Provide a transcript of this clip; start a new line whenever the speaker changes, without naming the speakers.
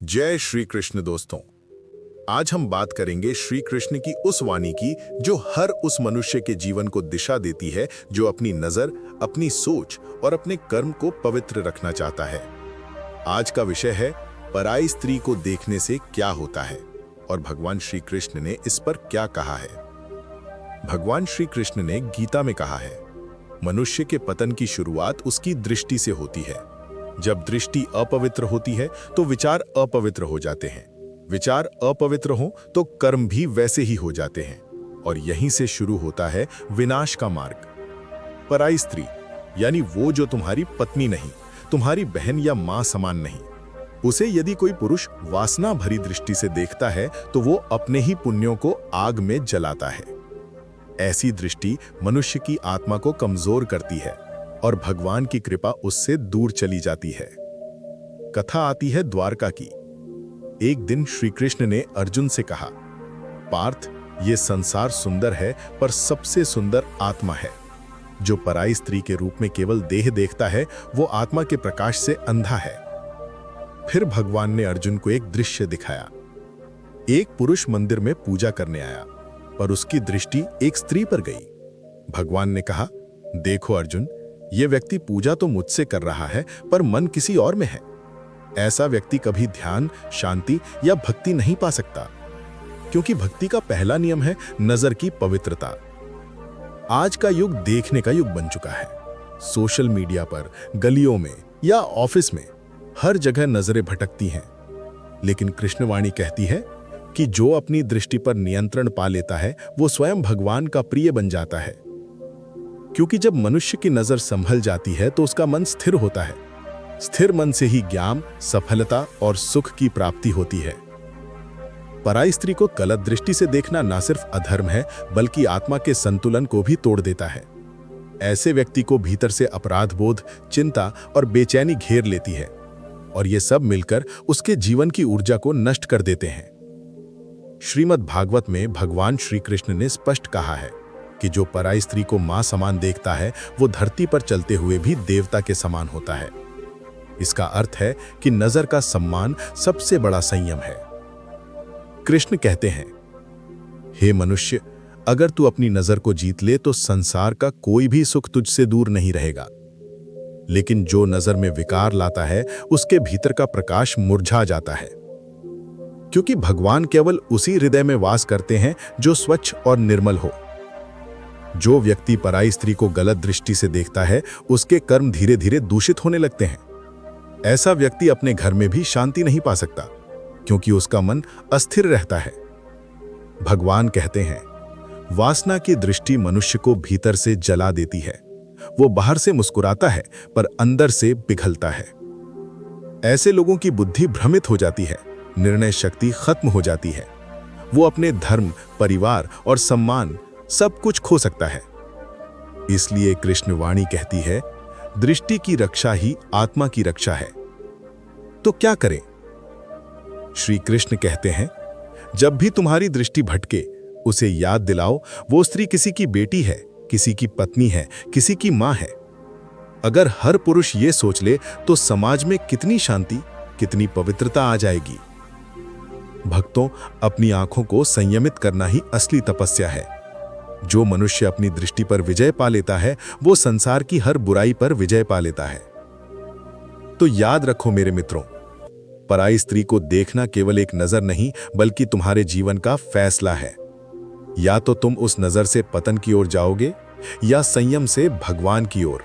जय श्री कृष्ण दोस्तों। आज हम बात करेंगे श्री कृष्ण की उस वाणी की जो हर उस मनुष्य के जीवन को दिशा देती है जो अपनी नजर, अपनी सोच और अपने कर्म को पवित्र रखना चाहता है। आज का विषय है पराई स्त्री को देखने से क्या होता है और भगवान श्री कृष्ण ने इस पर क्या कहा है। भगवान श्री कृष्ण ने गीता में कहा है, मनुष्य के पतन की शुरुआत उसकी दृष्टि से होती है। जब दृष्टि अपवित्र होती है तो विचार अपवित्र हो जाते हैं, विचार अपवित्र हो तो कर्म भी वैसे ही हो जाते हैं और यहीं से शुरू होता है विनाश का मार्ग। पराई स्त्री यानी वो जो तुम्हारी पत्नी नहीं, तुम्हारी बहन या मां समान नहीं, उसे यदि कोई पुरुष वासना भरी दृष्टि से देखता है तो वो अपने ही पुण्यों को आग में जलाता है। ऐसी दृष्टि मनुष्य की आत्मा को कमजोर करती है और भगवान की कृपा उससे दूर चली जाती है। कथा आती है द्वारका की। एक दिन श्री कृष्ण ने अर्जुन से कहा, पार्थ, ये संसार सुंदर है पर सबसे सुंदर आत्मा है। जो पराई स्त्री के रूप में केवल देह देखता है वो आत्मा के प्रकाश से अंधा है। फिर भगवान ने अर्जुन को एक दृश्य दिखाया। एक पुरुष मंदिर में पूजा करने आया पर उसकी दृष्टि एक स्त्री पर गई। भगवान ने कहा, देखो अर्जुन, यह व्यक्ति पूजा तो मुझसे कर रहा है पर मन किसी और में है। ऐसा व्यक्ति कभी ध्यान, शांति या भक्ति नहीं पा सकता, क्योंकि भक्ति का पहला नियम है नजर की पवित्रता। आज का युग देखने का युग बन चुका है। सोशल मीडिया पर, गलियों में या ऑफिस में हर जगह नजरें भटकती हैं, लेकिन कृष्णवाणी कहती है कि जो अपनी दृष्टि पर नियंत्रण पा लेता है वो स्वयं भगवान का प्रिय बन जाता है। क्योंकि जब मनुष्य की नजर संभल जाती है तो उसका मन स्थिर होता है। स्थिर मन से ही ज्ञान, सफलता और सुख की प्राप्ति होती है। पराई स्त्री को गलत दृष्टि से देखना न सिर्फ अधर्म है बल्कि आत्मा के संतुलन को भी तोड़ देता है। ऐसे व्यक्ति को भीतर से अपराध बोध, चिंता और बेचैनी घेर लेती है और ये सब मिलकर उसके जीवन की ऊर्जा को नष्ट कर देते हैं। श्रीमद् भागवत में भगवान श्री कृष्ण ने स्पष्ट कहा है कि जो पराई स्त्री को मां समान देखता है वो धरती पर चलते हुए भी देवता के समान होता है। इसका अर्थ है कि नजर का सम्मान सबसे बड़ा संयम है। कृष्ण कहते हैं, हे मनुष्य, अगर तू अपनी नजर को जीत ले तो संसार का कोई भी सुख तुझसे दूर नहीं रहेगा। लेकिन जो नजर में विकार लाता है उसके भीतर का प्रकाश मुरझा जाता है, क्योंकि भगवान केवल उसी हृदय में वास करते हैं जो स्वच्छ और निर्मल हो। जो व्यक्ति पराई स्त्री को गलत दृष्टि से देखता है उसके कर्म धीरे धीरे दूषित होने लगते हैं। ऐसा व्यक्ति अपने घर में भी शांति नहीं पा सकता, क्योंकि उसका मन अस्थिर रहता है। भगवान कहते हैं, वासना की दृष्टि मनुष्य को भीतर से जला देती है। वो बाहर से मुस्कुराता है पर अंदर से पिघलता है। ऐसे लोगों की बुद्धि भ्रमित हो जाती है, निर्णय शक्ति खत्म हो जाती है। वो अपने धर्म, परिवार और सम्मान सब कुछ खो सकता है। इसलिए कृष्ण वाणी कहती है, दृष्टि की रक्षा ही आत्मा की रक्षा है। तो क्या करें? श्री कृष्ण कहते हैं, जब भी तुम्हारी दृष्टि भटके उसे याद दिलाओ वो स्त्री किसी की बेटी है, किसी की पत्नी है, किसी की मां है। अगर हर पुरुष ये सोच ले तो समाज में कितनी शांति, कितनी पवित्रता आ जाएगी। भक्तों, अपनी आंखों को संयमित करना ही असली तपस्या है। जो मनुष्य अपनी दृष्टि पर विजय पा लेता है वो संसार की हर बुराई पर विजय पा लेता है। तो याद रखो मेरे मित्रों, पराई स्त्री को देखना केवल एक नजर नहीं बल्कि तुम्हारे जीवन का फैसला है। या तो तुम उस नजर से पतन की ओर जाओगे या संयम से भगवान की ओर।